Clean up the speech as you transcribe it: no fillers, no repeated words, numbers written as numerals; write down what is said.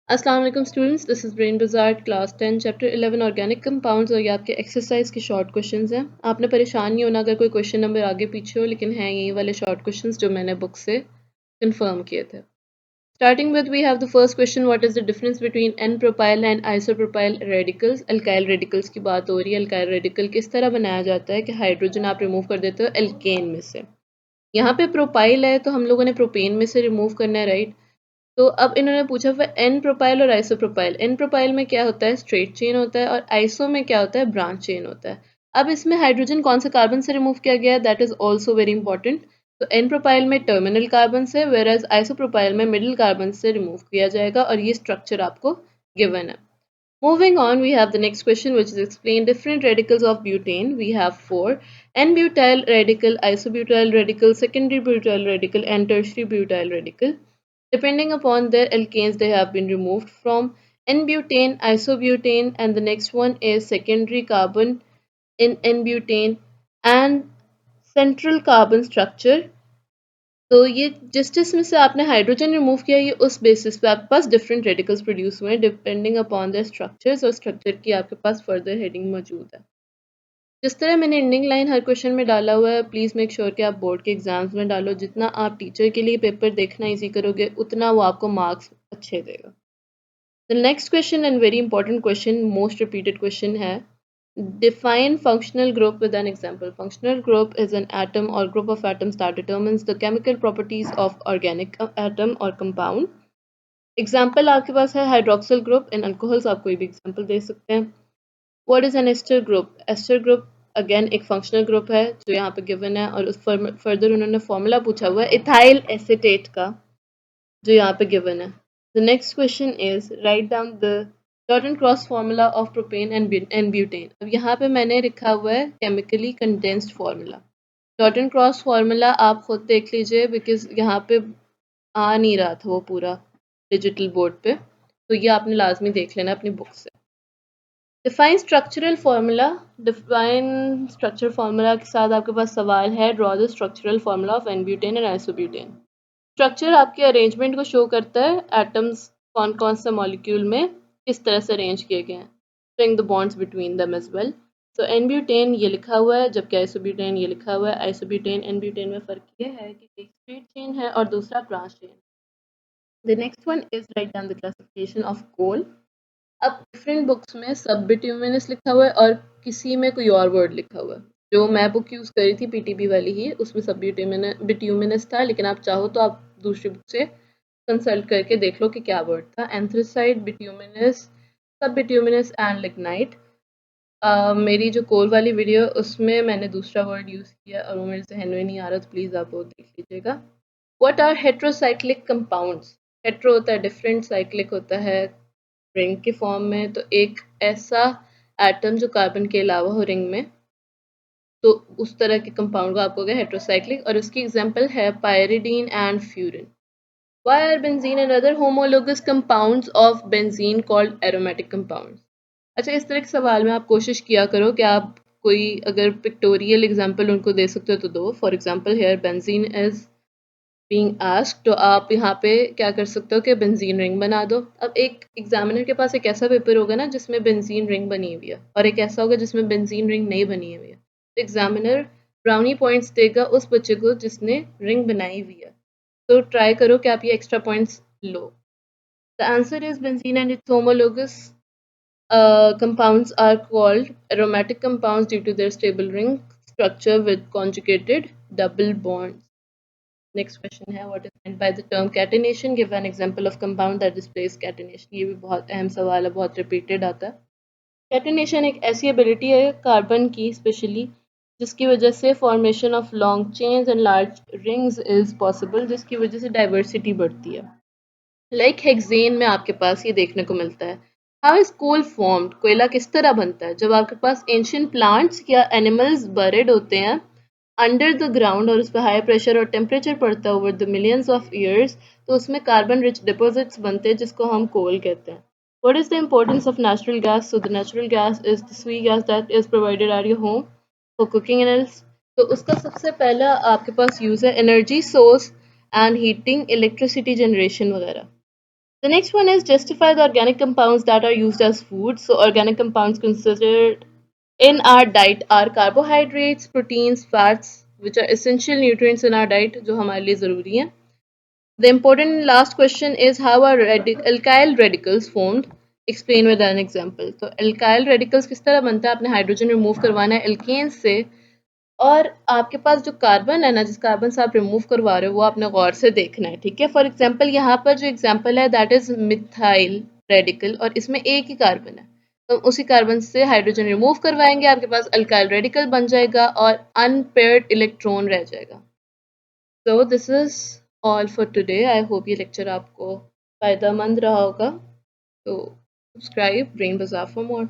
अस्सलाम वालेकुम students, this is brain बाजार क्लास 10 चैप्टर 11 ऑर्गेनिक कंपाउंड्स और ये आपके एक्सरसाइज के शॉर्ट क्वेश्चंस हैं। आपने परेशान नहीं होना अगर कोई क्वेश्चन नंबर आगे पीछे हो, लेकिन हैं यही वाले शॉर्ट क्वेश्चंस जो मैंने बुक से कंफर्म किए थे। Starting with we have the first question, what is the difference between N propyl and isopropyl radicals. Alkyl radicals की बात हो रही है। अल्काइल रेडिकल किस तरह बनाया जाता है कि हाइड्रोजन आप रिमूव कर देते हो एल्केन में से। यहाँ पे प्रोपाइल है तो हम लोगों ने प्रोपेन में से रिमूव करना है, राइट। तो अब इन्होंने पूछा हुआ एन प्रोपाइल और आइसो प्रोपाइल। एन प्रोपाइल में क्या होता है, स्ट्रेट चेन होता है, और आइसो में क्या होता है, ब्रांच चेन होता है। अब इसमें हाइड्रोजन कौन से कार्बन से रिमूव किया गया है, that is also very important. तो एन प्रोपाइल में टर्मिनल कार्बन से, वेयर एज आइसो प्रोपाइल में मिडिल कार्बन से रिमूव किया जाएगा, और ये स्ट्रक्चर आपको गिवन है। Moving on, we have the next question, which is explain different radicals of butane. We have four: N-butyl radical, isobutyl radical, secondary butyl radical, and tertiary butyl radical. Depending upon their alkanes, they have been removed from N-butane, isobutane, and the next one is secondary carbon in N-butane and central carbon structure. तो ये जिस जिसमें से आपने hydrogen remove किया, ये उस basis पे आपके पास डिफरेंट रेडिकल्स प्रोड्यूस हुए हैं डिपेंडिंग अपॉन द स्ट्रक्चर्स, और स्ट्रक्चर की आपके पास फर्दर हेडिंग मौजूद है। जिस तरह मैंने एंडिंग लाइन हर क्वेश्चन में डाला हुआ है, प्लीज़ मेक श्योर कि आप बोर्ड के एग्जाम्स में डालो। जितना आप टीचर के लिए पेपर देखना ईजी करोगे, उतना वो आपको मार्क्स अच्छे देगा। The next question and very important question, most repeated question है, define functional group with an example. Functional group is an atom or group of atoms that determines the chemical properties of organic atom or compound. Example आपके पास है hydroxyl group in alcohols, आप कोई भी example दे सकते हैं। What is an ester group? Ester group again एक functional group है जो यहाँ पे गिवन है, और उस फर्दर उन्होंने फॉर्मूला पूछा हुआ है इथाइल एसीटेट का, जो यहाँ पे गिवन है। The next question is write down the dot and cross formula of propane and butane. अब यहाँ पे मैंने लिखा हुआ है chemically condensed formula. Dot and cross formula आप खुद देख लीजिए, बिकॉज यहाँ पे आ नहीं रहा था वो पूरा डिजिटल बोर्ड पे, तो ये आपने लाजमी देख लेना अपनी बुक से। Define structural formula. Define structural formula के साथ आपके पास सवाल है, draw the structural formula of N butane and isobutane. Structure आपके अरेंजमेंट को शो करता है, एटम्स कौन कौन से मॉलिक्यूल में किस तरह से अरेंज किए गए हैं, showing the bonds between them as well. So N-butane ये लिखा हुआ है, जबकि आइसोब्यूटेन ये लिखा हुआ है। आइसोब्यूटेन N-butane में फ़र्क ये है कि एक स्ट्रेट चेन है और दूसरा branch chain. The next one is write down the classification of coal. अब डिफरेंट बुक्स में सब बिट्यूमिनस लिखा हुआ है और किसी में कोई और वर्ड लिखा हुआ है। जो मैं बुक यूज़ करी थी पीटीबी वाली ही, उसमें सब बिट्यूमिनस था, लेकिन आप चाहो तो आप दूसरी बुक से कंसल्ट करके देख लो कि क्या वर्ड था। एंथ्रेसाइट, बिट्यूमिनस, सब बिट्यूमिनस एंड लिग्नाइट। मेरी जो कोल वाली वीडियो उसमें मैंने दूसरा वर्ड यूज़ किया और वो मेरे जहन में नहीं आ रहा, तो प्लीज़ आप वो देख लीजिएगा। What are heterocyclic compounds. Hetero होता है डिफरेंट, साइक्लिक होता है रिंग के फॉर्म में। तो एक ऐसा एटम जो कार्बन के अलावा हो रिंग में, तो उस तरह के कंपाउंड को आपको हो गया हेट्रोसाइक्लिक, और उसकी एग्जांपल है pyridine and furan. Why are benzene and other homologous compounds of benzene called aromatic compounds? अच्छा, इस तरह के सवाल में आप कोशिश किया करो कि आप कोई अगर पिक्टोरियल एग्जांपल उनको दे सकते हो तो दो। For example here benzene is being asked, तो आप यहाँ पे क्या कर सकते हो कि बेंजीन रिंग बना दो। अब एक एग्जामिनर के पास एक ऐसा पेपर होगा ना जिसमें बेंजीन रिंग बनी हुई है, और एक ऐसा होगा जिसमें बेंजीन रिंग नहीं बनी हुई है, तो एग्जामिनर ब्राउनी पॉइंट्स देगा उस बच्चे को जिसने रिंग बनाई हुई है। तो ट्राई करो कि आप ये extra points low. The answer is benzene and it's homologous compounds are called aromatic compounds due to their stable ring structure with conjugated double bonds. Next question है, what is meant by the term catenation, give an example of compound that displays catenation. ये भी बहुत अहम सवाल है, बहुत repeated आता है। कैटेनेशन एक ऐसी एबिलिटी है कार्बन की स्पेशली, जिसकी वजह से formation of long chains and large rings is possible, जिसकी वजह से डाइवर्सिटी बढ़ती है। लाइक हेक्सेन में आपके पास ये देखने को मिलता है। हाउ इज कोल फॉर्म्ड, कोयला किस तरह बनता है, जब आपके पास एंशियंट प्लांट्स या एनिमल्स बरिड होते हैं अंडर द ग्राउंड और उस पर हाई प्रेशर और टेम्परेचर पड़ता है over the millions of years, तो उसमें कार्बन रिच डिपॉजिट्स बनते हैं जिसको हम कोल कहते हैं। What is the importance of natural gas, so the natural gas is the sweet gas that is provided at your home for cooking and else. तो उसका सबसे पहला आपके पास यूज है energy source and heating, electricity generation वगैरह। The next one is justify the organic compounds that are used as food. So organic compounds considered in our diet are carbohydrates, proteins, fats, which are essential nutrients in our diet, जो हमारे लिए ज़रूरी हैं. The important last question is how are alkyl radicals formed? Explain with an example. तो alkyl radicals किस तरह बनता है? आपने हाइड्रोजन रिमूव करवाना है एल्केन्स से, और आपके पास जो कार्बन है ना, जिस कार्बन से आप रिमूव करवा रहे हो, वो आपने गौर से देखना है, ठीक है. फॉर एग्जांपल यहाँ पर जो एग्जांपल है दैट इज मिथाइल रेडिकल, और इसमें एक ही कार्बन है, तो उसी कार्बन से हाइड्रोजन रिमूव करवाएंगे, आपके पास अल्काइल रेडिकल बन जाएगा और अनपेयर्ड इलेक्ट्रॉन रह जाएगा. So this is all for today. I hope ये लेक्चर आपको फ़ायदेमंद रहा होगा. तो सब्सक्राइब ब्रेन बाजार फॉर मोर.